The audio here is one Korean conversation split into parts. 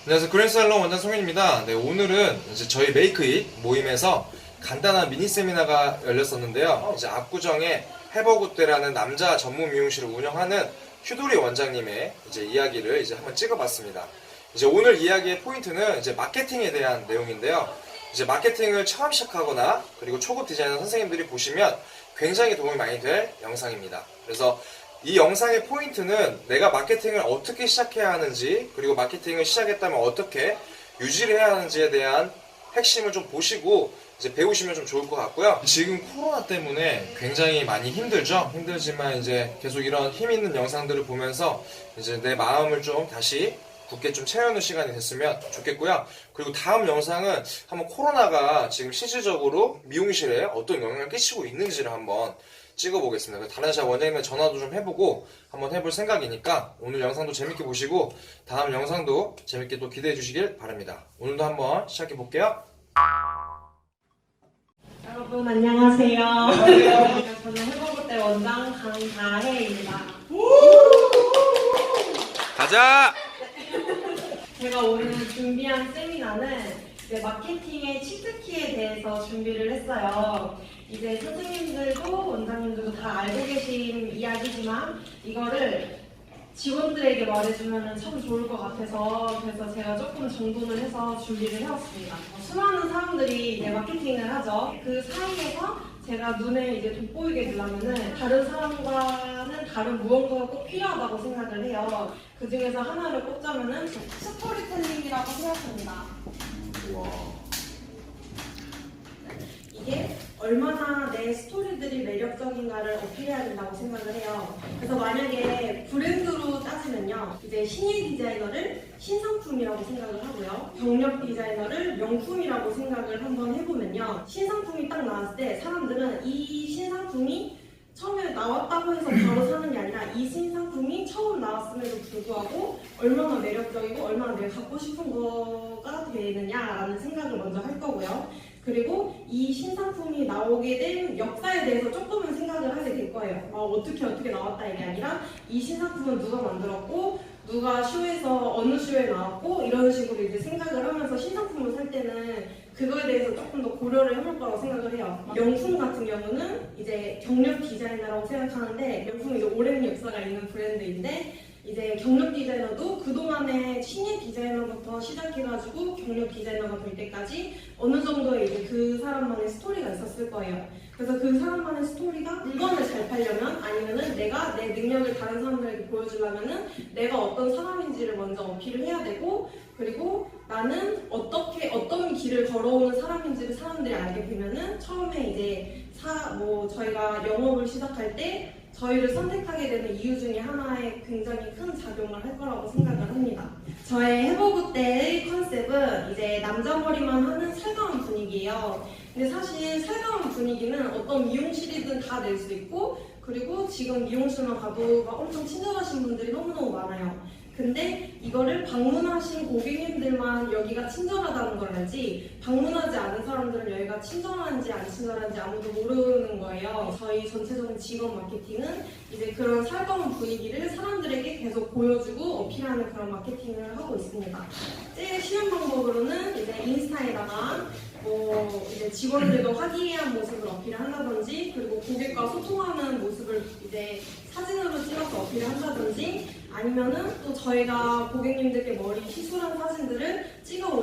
안녕하세요. 그랜살롱 원장 송현입니다. 네, 오늘은 이제 저희 메이크잇 모임에서 간단한 미니 세미나가 열렸었는데요. 이제 압구정에 해버굿대라는 남자 전문 미용실을 운영하는 휴도리 원장님의 이제 이야기를 이제 한번 찍어봤습니다. 이제 오늘 이야기의 포인트는 이제 마케팅에 대한 내용인데요. 이제 마케팅을 처음 시작하거나 그리고 초급 디자이너 선생님들이 보시면 굉장히 도움이 많이 될 영상입니다. 그래서 이 영상의 포인트는 내가 마케팅을 어떻게 시작해야 하는지, 그리고 마케팅을 시작했다면 어떻게 유지를 해야 하는지에 대한 핵심을 좀 보시고 이제 배우시면 좀 좋을 것 같고요. 지금 코로나 때문에 굉장히 많이 힘들죠. 힘들지만 이제 계속 이런 힘 있는 영상들을 보면서 이제 내 마음을 좀 다시 굳게 좀 채우는 시간이 됐으면 좋겠고요. 그리고 다음 영상은 한번 코로나가 지금 실질적으로 미용실에 어떤 영향을 끼치고 있는지를 한번 찍어보겠습니다. 다른 샵 원장님과 전화도 좀 해보고 한번 해볼 생각이니까 오늘 영상도 재밌게 보시고 다음 영상도 재밌게 또 기대해 주시길 바랍니다. 오늘도 한번 시작해 볼게요. 여러분 안녕하세요. 안녕하세요. 저는 해버굿대 원장 강다혜입니다. 가자! 제가 오늘 준비한 세미나는 이제 마케팅의 치트키에 대해서 준비를 했어요. 이제 선생님들도 원장님들도 다 알고 계신 이야기지만 이거를 직원들에게 말해주면 참 좋을 것 같아서 그래서 제가 조금 정돈을 해서 준비를 해왔습니다. 수많은 사람들이 이제 마케팅을 하죠. 그 사이에서 제가 눈에 이제 돋보이게 되려면은 다른 사람과는 다른 무언가가 꼭 필요하다고 생각을 해요. 그 중에서 하나를 꼽자면은 스토리텔링이라고 생각합니다. 이게 얼마나 내 스토리들이 매력적인가를 어필해야 된다고 생각을 해요. 그래서 만약에 브랜드로 따지면요, 이제 신예 디자이너를 신상품이라고 생각을 하고요, 경력 디자이너를 명품이라고 생각을 한번 해보면요, 신상품이 딱 나왔을 때 사람들은 이 신상품이 처음에 나왔다고 해서 바로 사는 게 아니라 이 신상품이 처음 나왔음에도 불구하고 얼마나 매력적이고 얼마나 내가 갖고 싶은 거가 되느냐라는 생각을 먼저 할 거고요. 그리고 이 신상품이 나오게 된 역사에 대해서 조금은 생각을 하게 될 거예요. 어떻게 나왔다 이게 아니라 이 신상품은 누가 만들었고 누가 쇼에서 어느 쇼에 나왔고 이런 식으로 이제 생각을 하면서 신상품을 살 때는 그거에 대해서 조금 더 고려를 해볼 거라고 생각을 해요. 명품 같은 경우는 이제 경력 디자이너라고 생각하는데 명품은 이제 오랜 역사가 있는 브랜드인데 이제 경력 디자이너도 그동안에 신예 디자이너부터 시작해가지고 경력 디자이너가 될 때까지 어느 정도의 이제 그 사람만의 스토리가 있었을 거예요. 그래서 그 사람만의 스토리가 물건을 잘 팔려면 아니면은 내가 내 능력을 다른 사람들에게 보여주려면은 내가 어떤 사람인지를 먼저 어필을 해야 되고 그리고 나는 어떤 길을 걸어오는 사람인지를 사람들이 알게 되면은 처음에 이제 저희가 영업을 시작할 때 저희를 선택하게 되는 이유 중에 하나에 굉장히 큰 작용을 할 거라고 생각을 합니다. 저의 해버굿대의 컨셉은 이제 남자 머리만 하는 살가운 분위기예요. 근데 사실 살가운 분위기는 어떤 미용실이든 다 낼 수 있고 그리고 지금 미용실만 가도 막 엄청 친절하신 분들이 너무너무 많아요. 근데 이거를 방문하신 고객님들만 여기가 친절하다는 걸 알지 방문하지 않은 사람들은 여기가 친절한지 안 친절한지 아무도 모르는 거예요. 저희 전체적인 직업 마케팅은 이제 그런 살가운 분위기를 사람들에게 계속 보여주고 어필하는 그런 마케팅을 하고 있습니다. 제일 쉬운 방법으로는 이제 인스타에다가 이제 직원들과 화기애애한 모습을 어필을 한다든지 그리고 고객과 소통하는 모습을 이제 사진으로 찍어서 어필을 한다든지 아니면은 또 저희가 고객님들께 머리 시술한 사진들을 찍어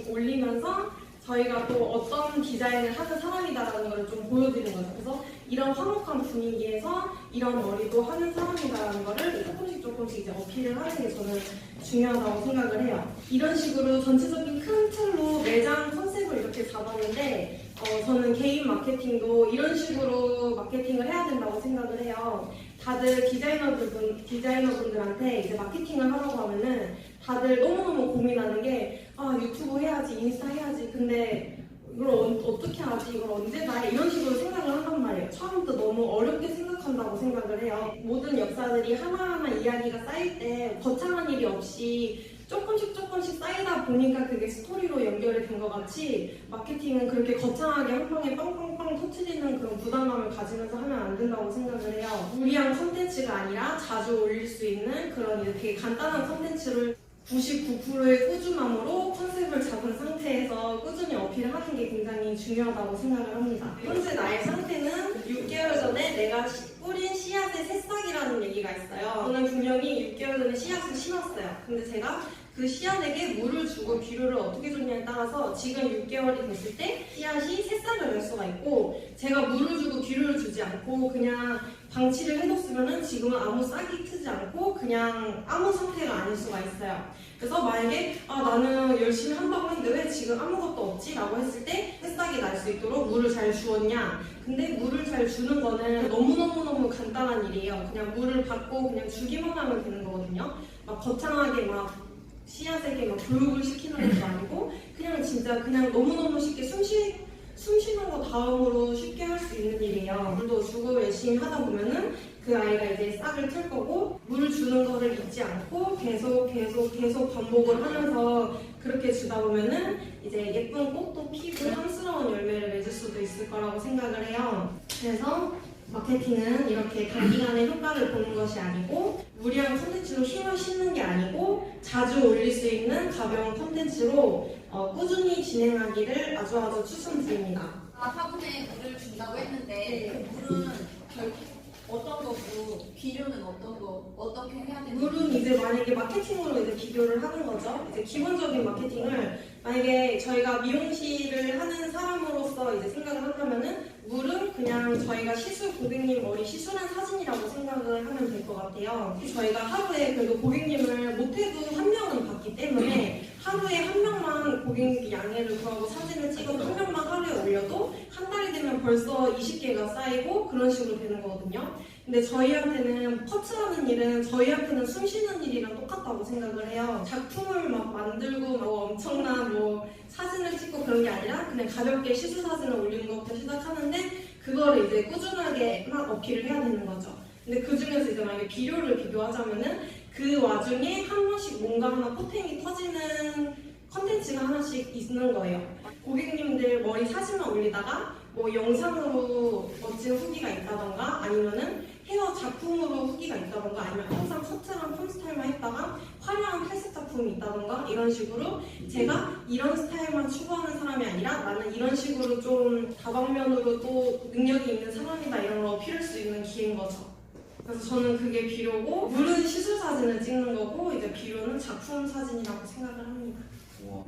올리면서 저희가 또 어떤 디자인을 하는 사람이다라는 걸 좀 보여드리는 거죠. 그래서 이런 화목한 분위기에서 이런 머리도 하는 사람이다라는 거를 조금씩 이제 어필을 하는 게 저는 중요하다고 생각을 해요. 이런 식으로 전체적인 큰 틀로 매장 컨셉을 이렇게 잡았는데 저는 개인 마케팅도 이런 식으로 마케팅을 해야 된다고 생각을 해요. 다들 디자이너분들한테 이제 마케팅을 하라고 하면은 다들 너무너무 고민하는 게 유튜브 해야지, 인스타 해야지. 근데 이걸 어떻게 하지? 이걸 언제 다 해? 이런 식으로 생각을 한단 말이에요. 처음부터 너무 어렵게 생각한다고 생각을 해요. 모든 역사들이 하나하나 이야기가 쌓일 때 거창한 일이 없이 조금씩 쌓이다 보니까 그게 스토리로 연결이 된 것 같이 마케팅은 그렇게 거창하게 한 방에 빵빵빵 터트리는 그런 부담감을 가지면서 하면 안 된다고 생각을 해요. 무리한 컨텐츠가 아니라 자주 올릴 수 있는 그런 되게 간단한 컨텐츠를 99%의 꾸준함으로 컨셉을 잡은 상태에서 꾸준히 어필하는 게 굉장히 중요하다고 생각을 합니다. 현재 나의 상태는 6개월 전에 내가 뿌린 씨앗의 새싹이라는 얘기가 있어요. 저는 분명히 6개월 전에 씨앗을 심었어요. 근데 제가 그 씨앗에게 물을 주고 비료를 어떻게 줬냐에 따라서 지금 6개월이 됐을 때 씨앗이 새싹을 낼 수가 있고, 제가 물을 주고 비료를 주지 않고 그냥 방치를 해뒀으면은 지금은 아무 싹이 트지 않고 그냥 아무 상태가 아닐 수가 있어요. 그래서 만약에 나는 열심히 한다고 했는데 왜 지금 아무것도 없지? 라고 했을 때 새싹이 날 수 있도록 물을 잘 주었냐? 근데 물을 잘 주는 거는 너무너무너무 간단한 일이에요. 그냥 물을 받고 그냥 주기만 하면 되는 거거든요. 막 거창하게 막 씨앗에게 막 교육을 시키는 것도 아니고 그냥 진짜 그냥 너무너무 쉽게 숨 쉬는 거 다음으로 쉽게 할 수 있는 일이에요. 물도 주고 열심히 하다 보면은 그 아이가 이제 싹을 틀 거고, 물을 주는 거를 잊지 않고 계속 반복을 하면서 그렇게 주다 보면은 이제 예쁜 꽃도 피고 향스러운 열매를 맺을 수도 있을 거라고 생각을 해요. 그래서 마케팅은 이렇게 단기간에 효과를 보는 것이 아니고 무리한 콘텐츠로 힘을 싣는 게 아니고 자주 올릴 수 있는 가벼운 콘텐츠로 꾸준히 진행하기를 아주 추천드립니다. 화분에 물을 준다고 했는데 그 물은 어떤 거고 비료는 어떻게 해야 되는 물은 이제 만약에 마케팅으로 이제 비교를 하는 거죠. 이제 기본적인 마케팅을 만약에 저희가 미용실을 하는 사람으로서 이제 생각을 한다면은 물은 그냥 저희가 고객님 머리 시술한 사진이라고 생각을 하면 될 것 같아요. 저희가 하루에 그래도 고객님을 못해도 한 명은 받기 때문에 하루에 한 명만 고객님 양해를 구하고 사진을 찍어서 한 명만 하루에 올려도 한 달이 되면 벌써 20개가 쌓이고 그런 식으로 되는 거거든요. 근데 저희한테는 퍼트라는 일은 저희한테는 숨 쉬는 일이랑 똑같다고 생각을 해요. 작품을 막 만들고 뭐 엄청난 뭐 사진을 찍고 그런 게 아니라 그냥 가볍게 시술 사진을 올리는 것부터 시작하는데 그거를 이제 꾸준하게 막 어필을 해야 되는 거죠. 근데 그 중에서 이제 만약에 비료를 비교하자면은 그 와중에 한 번씩 뭔가 하나 포텐이 터지는 컨텐츠가 하나씩 있는 거예요. 고객님들 머리 사진만 올리다가 뭐 영상으로 멋진 후기가 있다던가 아니면은 헤어 작품으로 후기가 있다던가 아니면 항상 커트랑 펌 스타일만 했다가 화려한 탈색 작품이 있다던가 이런 식으로 제가 이런 스타일만 추구하는 사람이 아니라 나는 이런 식으로 좀 다방면으로 또 능력이 있는 사람이다 이런 걸 어필할 수 있는 기회인 거죠. 그래서 저는 그게 비료고 물은 시술 사진을 찍는 거고 이제 비료는 작품 사진이라고 생각을 합니다.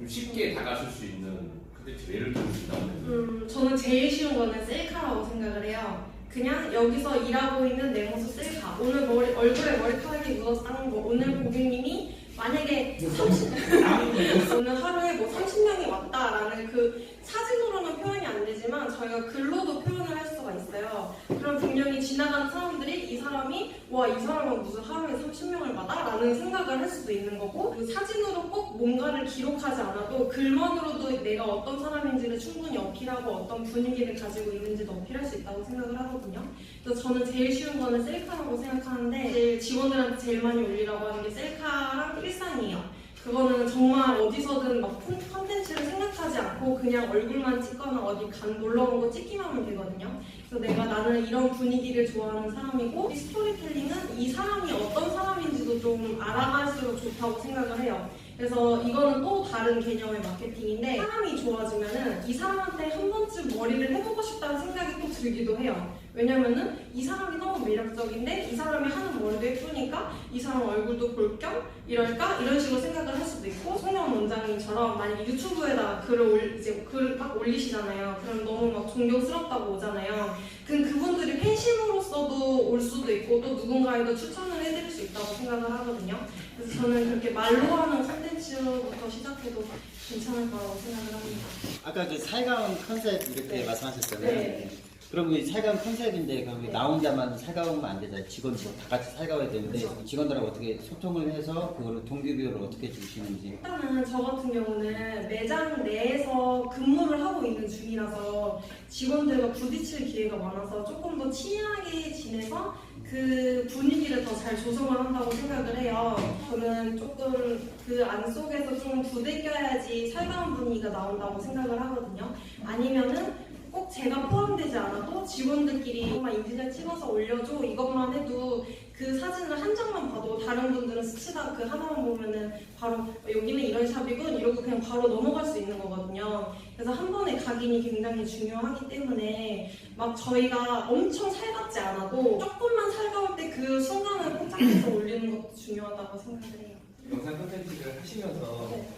쉽게 다가설 수 있는 컨텐츠 예를 들어주신다면? 저는 제일 쉬운 거는 셀카라고 생각을 해요. 그냥 여기서 일하고 있는 내 모습 셀카. 오늘 얼굴에 머리카락이 묻어서 닦는 거. 오늘 고객님이 만약에 30명, 오늘 하루에 뭐 30명이 왔다라는 그 사진으로는 표현이 안 되지만 저희가 글로도 표현을 할 수가 있어요. 그럼 분명히 지나가는 사람들이 이 사람이 와, 이 사람은 무슨 하루에 30명을 받아? 라는 생각을 할 수도 있는 거고, 그 사진으로 꼭 뭔가를 기록하지 않아도 글만으로도 내가 어떤 사람인지를 충분히 어필하고 어떤 분위기를 가지고 있는지도 어필할 수 있다고 생각을 하거든요. 그래서 저는 제일 쉬운 거는 셀카라고 생각하는데 제일 직원들한테 제일 많이 올리라고 하는 게 셀카랑 일상이에요. 그거는 정말 어디서든 막 컨텐츠를 생각하지 않고 그냥 얼굴만 찍거나 어디 놀러 온 거 찍기만 하면 되거든요. 그래서 나는 이런 분위기를 좋아하는 사람이고 이 스토리텔링은 이 사람이 어떤 사람인지도 좀 알아갈수록 좋다고 생각을 해요. 그래서 이거는 또 다른 개념의 마케팅인데 사람이 좋아지면은 이 사람한테 한 번쯤 머리를 해보고 싶다는 생각이 또 들기도 해요. 왜냐면은 이 사람이 너무 매력적인데 이 사람이 하는 머리도 예쁘니까 이 사람 얼굴도 볼 겸 이럴까? 이런 식으로 생각을 할 수도 있고, 송영 원장님처럼 만약에 유튜브에다가 글을 막 올리시잖아요. 그럼 너무 막 존경스럽다고 오잖아요. 그분들이 팬심으로서도 올 수도 있고 또 누군가에도 추천을 해드릴 수 있다고 생각을 하거든요. 그래서 저는 그렇게 말로 하는 콘텐츠부터 시작해도 괜찮을 거라고 생각을 합니다. 아까 그 살가운 컨셉 이렇게 네. 말씀하셨잖아요. 네. 그럼 이 살가운 컨셉인데 그럼 나 혼자만 살가우면 안 되잖아요. 직원들 다 같이 살가워야 되는데 그렇죠. 직원들하고 어떻게 소통을 해서 그거를 동기부여를 어떻게 주시는지. 일단은 저 같은 경우는 매장 내에서 근무를 하고 있는 중이라서 직원들과 부딪힐 기회가 많아서 조금 더 친하게 지내서 그 분위기를 더 잘 조성을 한다고 생각을 해요. 저는 조금 그 안 속에서 좀 부대껴야지 살가운 분위기가 나온다고 생각을 하거든요. 아니면은 꼭 제가 포함되지 않아도 직원들끼리 정말 인증샷 찍어서 올려줘 이것만 해도 그 사진을 한 장만 봐도 다른 분들은 스치다 그 하나만 보면은 바로 여기는 이런 샵이군 이러고 그냥 바로 넘어갈 수 있는 거거든요. 그래서 한 번의 각인이 굉장히 중요하기 때문에 막 저희가 엄청 살갑지 않아도 조금만 살가울 때 그 순간을 포착해서 올리는 것도 중요하다고 생각을 해요. 영상 콘텐츠를 하시면서 네.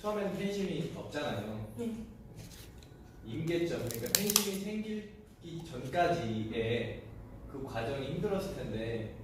처음에는 팬심이 없잖아요. 네. 임계점, 그러니까 팬심이 생기기 전까지의 그 과정이 힘들었을 텐데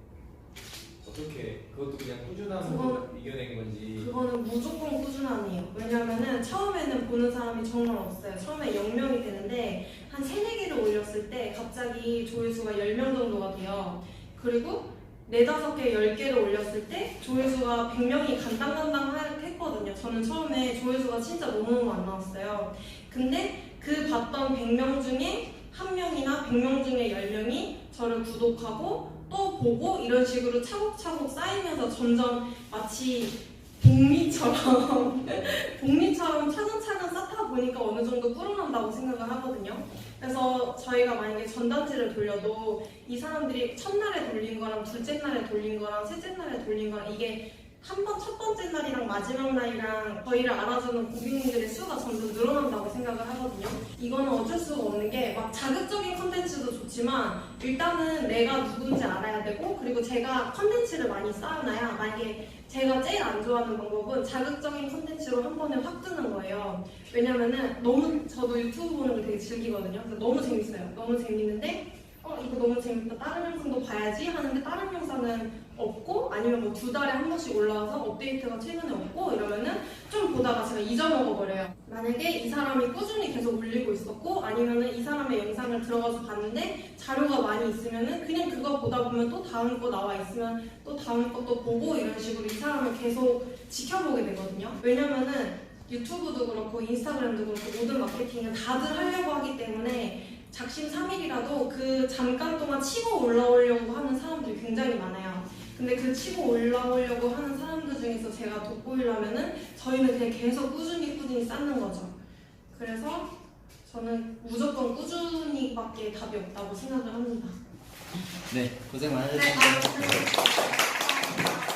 어떻게 그것도 그냥 꾸준함으로 이겨낸 건지. 그거는 무조건 꾸준함이에요. 왜냐면은 처음에는 보는 사람이 정말 없어요. 처음에 0명이 되는데 한 3, 4개를 올렸을 때 갑자기 조회수가 10명 정도가 돼요. 그리고 4, 5개, 10개를 올렸을 때 조회수가 100명이 간당간당 했거든요. 저는 처음에 조회수가 진짜 너무너무 안 나왔어요. 근데 그 봤던 100명 중에 1명이나 100명 중에 10명이 저를 구독하고 또 보고 이런 식으로 차곡차곡 쌓이면서 점점 마치 복리처럼 차근차근 쌓다 보니까 어느 정도 불어난다고 생각을 하거든요. 그래서 저희가 만약에 전단지를 돌려도 이 사람들이 첫날에 돌린 거랑 둘째 날에 돌린 거랑 셋째 날에 돌린 거랑 이게 첫 번째 날이랑 마지막 날이랑 저희를 알아주는 고객님들의 수가 점점 늘어난다고 생각을 하거든요. 이거는 어쩔 수가 없는 게 막 자극적인 컨텐츠도 좋지만 일단은 내가 누군지 알아야 되고 그리고 제가 컨텐츠를 많이 쌓아놔야 만약에 제가 제일 안 좋아하는 방법은 자극적인 컨텐츠로 한 번에 확 뜨는 거예요. 왜냐면은 저도 유튜브 보는 걸 되게 즐기거든요. 그래서 너무 재밌어요. 너무 재밌는데 이거 너무 재밌다. 다른 영상도 봐야지 하는데 다른 영상은 없고 아니면 뭐 2달에 한 번씩 올라와서 업데이트가 최근에 없고 이러면은 좀 보다가 제가 잊어먹어 버려요. 만약에 이 사람이 꾸준히 계속 올리고 있었고 아니면은 이 사람의 영상을 들어가서 봤는데 자료가 많이 있으면은 그냥 그거 보다 보면 또 다음 거 나와 있으면 또 다음 거 또 보고 이런 식으로 이 사람을 계속 지켜보게 되거든요. 왜냐면은 유튜브도 그렇고 인스타그램도 그렇고 모든 마케팅은 다들 하려고 하기 때문에 작심삼일이라도 그 잠깐 동안 치고 올라오려고 하는 사람들이 굉장히 많아요. 근데 그 치고 올라오려고 하는 사람들 중에서 제가 돋보이려면은 저희는 그냥 계속 꾸준히 쌓는 거죠. 그래서 저는 무조건 꾸준히밖에 답이 없다고 생각을 합니다. 네, 고생 네, 많으셨습니다. 감사합니다.